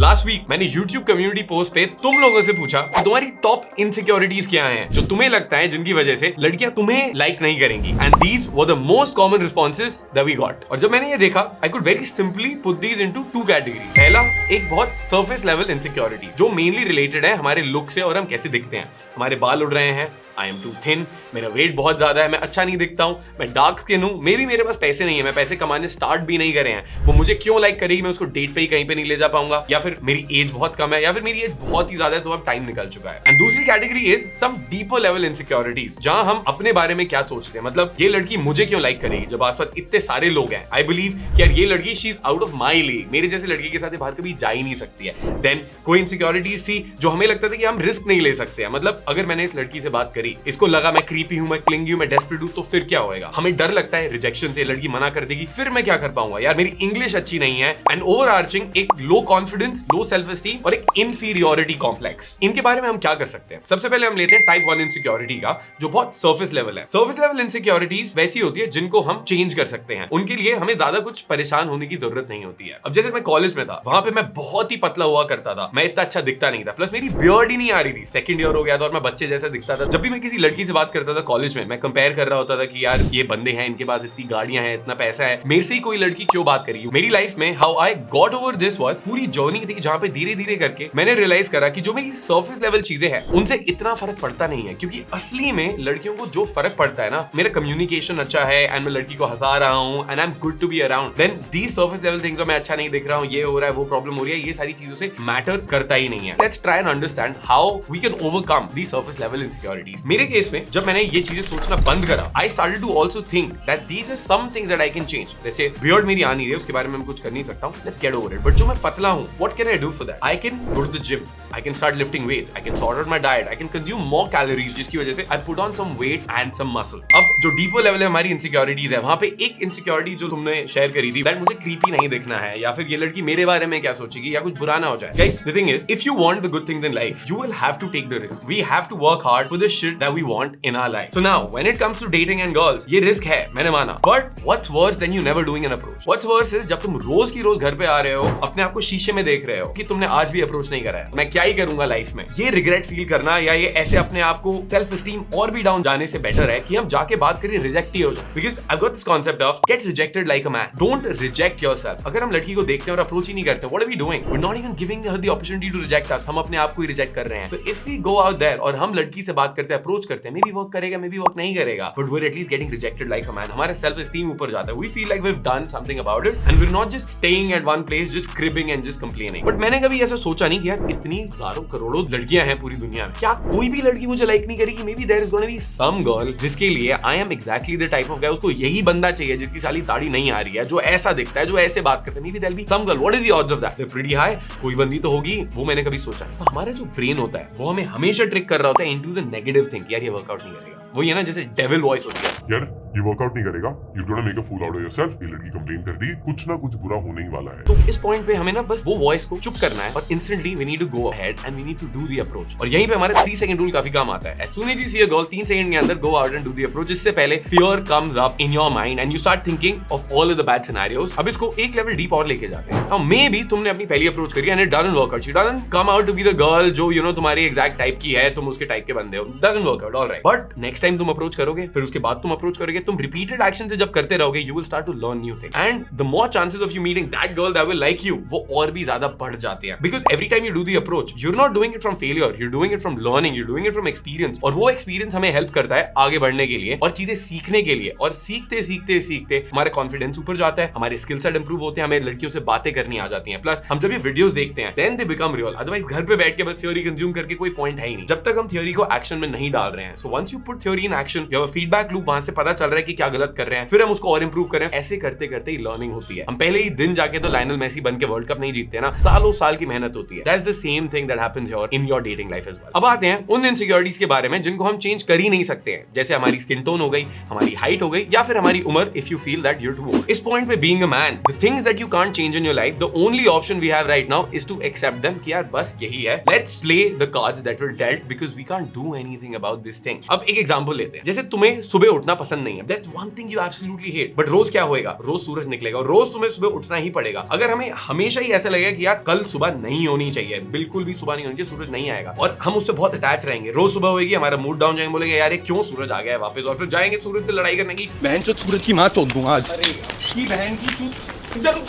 Last week मैंने YouTube community post पे तुम लोगों से पूछा कि तुम्हारी टॉप इनसिक्योरिटीज क्या हैं जो तुम्हें लगता है जिनकी वजह से लड़कियां तुम्हें लाइक नहीं करेंगी, and these were the most common responses that we got. और जब मैंने ये देखा, I could very simply put these into two categories. पहला, एक बहुत सरफेस लेवल इनसिक्योरिटीज जो मेनली रिलेटेड है हमारे लुक से और हम कैसे दिखते हैं। हमारे बाल उड़ रहे हैं, आई एम टू थिन, मेरा वेट बहुत ज्यादा है, मैं अच्छा नहीं दिखता हूँ, मैं डार्क स्किन हूँ, मेरे पास पैसे नहीं है, मैं पैसे कमाने स्टार्ट भी नहीं करे हैं, वो मुझे क्यों लाइक करेगी, मैं उसको डेट पे ही कहीं पे नहीं ले जा पाऊंगा, या फिर मेरी एज बहुत कम है, या फिर मेरी एज बहुत ही ज्यादा है तो अब टाइम निकल चुका है। एंड दूसरी category is some deeper level insecurities जहां हम अपने बारे में क्या सोचते हैं, मतलब ये लड़की मुझे क्यों लाइक करेगी जब आसपास इतने सारे लोग हैं। आई बिलीव कि यार ये लड़की she is out of my league, मेरे जैसे लड़की के साथ बाहर कभी जा ही नहीं सकती है। देन कोई इनसिक्योरिटीज थी जो हमें लगता था कि हम रिस्क नहीं ले सकते हैं, मतलब अगर मैंने इस लड़की से बात करी, इसको लगा मैं क्रीपी हूं, मैं क्लिंगी हूं, मैं डेस्परेट हूं, तो फिर क्या होएगा। हमें डर लगता है रिजेक्शन से, लड़की मना कर देगी, फिर मैं क्या कर पाऊंगा, यार मेरी इंग्लिश अच्छी नहीं है। एंड ओवरआर्चिंग एक low confidence, low self esteem और एक इनफीरियोरिटी कॉम्प्लेक्स। इनके बारे में हम क्या कर सकते हैं? सबसे पहले हम लेते हैं टाइप 1 इनसिक्योरिटी का, जो बहुत सरफेस लेवल है। सरफेस लेवल इनसिक्योरिटीज वैसी होती है जिनको हम चेंज कर सकते हैं, उनके लिए हमें ज्यादा कुछ परेशान होने की जरूरत नहीं होती है। अब जैसे मैं कॉलेज में था, वहां पे मैं बहुत ही पतला हुआ करता था, मैं इतना अच्छा दिखता नहीं था, प्लस मेरी बियर्ड ही नहीं आ रही थी, सेकंड ईयर हो गया था और मैं बच्चे जैसा दिखता था। जब भी मैं किसी लड़की से बात करता था कॉलेज में, मैं कंपेयर कर रहा होता था कि यार ये बंदे हैं, इनके पास इतनी गाड़ियां हैं, इतना पैसा है, मेरे से ही कोई लड़की क्यों बात करेगी। मेरी लाइफ में how I got over this was पूरी जर्नी थी जहां पे धीरे धीरे करके मैंने रियलाइज करा कि जो मेरी सरफेस लेवल चीजें हैं उनसे इतना फर्क पड़ता नहीं है, क्योंकि असली में लड़कियों को जो फर्क पड़ता है ना, मेरा कम्युनिकेशन अच्छा है एंड मैं लड़की को हंसा रहा हूं and I am good to be around, then these surface level things, मैं अच्छा नहीं दिख रहा हूं, ये हो रहा है, वो प्रॉब्लम हो रही है, ये सारी चीजों से मैटर करता ही नहीं है। Let's try and understand how we can overcome the surface level insecurities. मेरे केस में जब मैंने ये चीजें सोचना बंद करा, I started to also think that these are some things that I can change. जैसे beard मेरी आ नहीं रही है, उसके बारे में मैं कुछ कर नहीं सकता हूँ, let's get over it. But जो मैं पतला हूँ, what can I do for that? I can go to the gym, I can start lifting weights, I can sort out my diet, I can consume more calories, जिसकी वजह से I put on some weight and some muscle. अब जो deeper level है हमारी insecurities है, वहाँ पे एक insecurity जो तुमने शेयर करी थी, that मुझे creepy नहीं दिखना है, या फिर ये लड़की मेरे बारे में क्या सोचेगी, या कुछ बुरा ना हो जाए। Guys, the thing is, if you want the good things in life, you will have to take the risk. We have to work hard for the shit that we want in our life. So now, when it comes to dating and girls, ये risk है, मैंने माना, but what's worse then you never doing an approach. What's worse is जब तुम रोज की रोज घर पे आ रहे हो, अपने आप को शीशे में देख रहे हो कि तुमने आज भी अप्रोच नहीं करा है, मैं क्या ही करूंगा लाइफ में, ये रिग्रेट फील करना, या ये ऐसे अपने आप को सेल्फ एस्टीम और भी डाउन जाने से बेटर है कि हम जाके बात करें, रिजेक्ट ही हो जाए। Because I got this concept of get rejected like a man, don't reject yourself. अगर हम लड़की को देखते हैं और अप्रोच ही नहीं करते, what are we doing? We are not even giving her the opportunity to reject us, हम अपने आप को ही रिजेक्ट कर रहे हैं। तो if we go out there और हम लड़की से बात करते हैं, अप्रोच करते हैं, मे बी वर्क करेगा, मे बी वर्क नहीं करेगा, but we are at least getting rejected like a man, हमारा सेल्फ एस्टीम ऊपर जाता है, we feel like we've done something about it and we're not just staying at one place just cribbing and just complaining. But मैंने कभी ऐसा सोचा नहीं कि यार इतनी हजारों करोड़ों लड़कियां हैं पूरी दुनिया में, क्या कोई भी लड़की मुझे लाइक नहीं करेगी? Maybe there is gonna be some girl जिसके लिए I am exactly the type of guy, उसको यही बंदा चाहिए जिसकी साली दाढ़ी नहीं आ रही है, जो ऐसा दिखता है, जो ऐसे बात करता है। Maybe there'll be some girl, what are the odds of that? They're pretty high, कोई बंदी तो होगी, वो मैंने कभी सोचा नहीं। तो हमारा जो ब्रेन होता है वो हमें हमेशा ट्रिक कर रहा होता है into the negative thing, यार ये वर्कआउट नहीं करेगा, वो ये ना जैसे डेविल वॉइस होती है, यार ये वर्कआउट नहीं करेगा, you gonna make a fool out of yourself, ये लड़की कंप्लेन कर दी, कुछ ना कुछ बुरा होने ही वाला है। तो इस पॉइंट पे हमें ना बस वो वॉइस को चुप करना है और instantly we need to go ahead and we need to do the approach. और यहीं पे हमारा 3 सेकंड रूल काफी काम आता है। As soon as you see a girl, 3 second के अंदर go out and do the approach. इससे पहले fear comes up in your mind and you start thinking of all of the bad scenarios. अब इसको एक लेवल डीप और लेके जाते हैं। नाउ मे बी तुमने अपनी पहली अप्रोच करी and it doesn't work out, she doesn't come out to be the girl जो यू नो तुम्हारी एग्जैक्ट टाइप की है, तुम उसके टाइप के बंदे हो, doesn't work out, alright. But next time तुम अप्रोच करोगे, फिर उसके बाद तुम अप्रोच करोगे, तुम रिपीटेड एक्शन से जब करते रहोगे, you will start to learn new things and the more chances of you meeting that girl that will like you, वो और भी ज्यादा बढ़ जाते हैं। Because every time you do the approach, you're not doing it from failure, you're doing it from learning, you're doing it from experience, और वो experience हमें help करता है आगे बढ़ने के लिए और चीजें सीखने के लिए, और सीखते सीखते सीखते हमारा कॉन्फिडेंस ऊपर जाता है, हमारे स्किल सेट इंप्रूव होते हैं, हमें लड़कियों से बातें करनी आ जाती हैं। प्लस हम जब ये वीडियोस देखते हैं then they become real, otherwise घर पे बैठ के बस थ्योरी कंज्यूम करके कोई पॉइंट है ही नहीं जब तक हम थ्योरी को एक्शन में नहीं डाल रहे हैं। So once you put theory in action, you have a feedback loop, वहां से पता चल रहा है कि क्या गलत कर रहे हैं, फिर हम उसको और इंप्रूव करें। ऐसे करते करते ही लर्निंग होती है। हम पहले ही दिन जाके तो लायनल मेसी बन के वर्ल्ड कप नहीं जीतते ना, सालों साल की मेहनत होती है। That's the same thing that happens in your dating life as well. अब आते हैं उन इनसिक्योरिटीज के बारे में जिनको हम चेंज कर ही नहीं सकते हैं, जैसे हमारी स्किन टोन हो गई, हमारी हाइट हो गई, या फिर हमारी उम्र, if you feel that you're too old. इस पॉइंट पे being a man, the things that you can't change in your life, the only option we have right now is to accept them कि यार बस यही है, let's play the cards that were dealt because we can't do anything about this thing. अब एक example लेते हैं, जैसे तुम्हें सुबह उठना पसंद नहीं है, है, that's one thing you absolutely hate. But रोज क्या होएगा, रोज सूरज निकलेगा और रोज तुम्हें सुबह उठना ही पड़ेगा। अगर हमें हमेशा ही ऐसा लगेगा कि यार कल सुबह नहीं होनी चाहिए, बिल्कुल भी सुबह नहीं होनी चाहिए, सूरज नहीं आएगा, और हम उससे बहुत अटैच रहेंगे, रोज सुबह होगी हमारा मूड डाउन जाएंगे, बोलेंगे यार ये क्यों सूरज आ गया है वापस, और फिर जाएंगे सूरज से लड़ाई करने की, बहन चोद सूरज की मां चोद दूंगा आज, अरे की बहन की चूत इधर,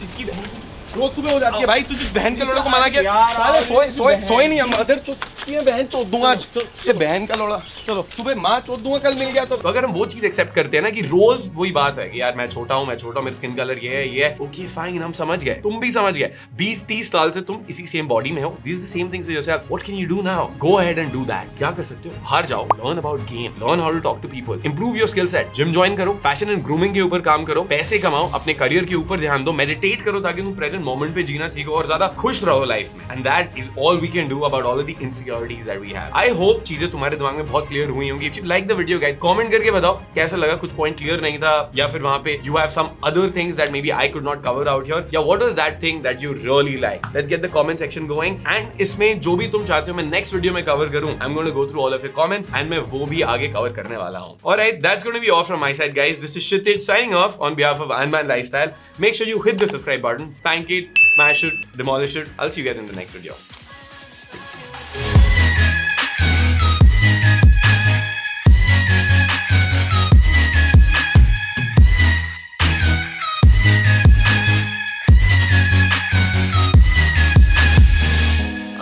इसकी बहन रोज सुबह हो जाती है भाई, तुझे बहन के लोड़े को मना किया, साले सोए नहीं, हम अदर की बहन चोद दूंगा आज, बहन का लोड़ा, चलो सुबह माँ चोद दूंगा कल मिल गया तो अगर हम वो चीज एक्सेप्ट करते हैं ना कि रोज वही बात है कि यार मैं छोटा हूँ मेरी स्किन कलर ये है, ओके फाइन, हम समझ गए, तुम भी समझ गए, 20-30 साल से तुम इसी सेम बॉडी में हो, this is the same things with yourself, what can you do now, go ahead and do that, क्या कर सकते हो, हार जाओ, learn about game, learn how to talk to people, improve your skill set, gym join करो, fashion and grooming के ऊपर काम करो, पैसे कमाओ, अपने करियर के ऊपर ध्यान दो, मेडिटेट करो ताकि तुम प्रेजेंट मोमेंट पे जीना सीखो और ज्यादा खुश रहो लाइफ में, and that is all we can do about all of the insecurities that we have. I hope चीजें तुम्हारे दिमाग में बहुत क्लियर हुई होंगी। If you like the video guys, comment करके बताओ कैसा लगा, कुछ पॉइंट क्लियर नहीं था या फिर वहां पे you have some other things that may be I could not cover out here, या what was that thing that you really like, let's get the comment section going, and इसमें जो भी तुम चाहते हो मैं नेक्स्ट वीडियो में cover करूं, I am going to go through all of your comments and मैं वो भी आगे कवर करने वाला हूं। Alright, that's going to be all from my side guys, this is Kshitij signing off on behalf of iron man lifestyle. Make sure you hit the subscribe button, spank it, smash it, demolish it. I'll see you guys in the next video.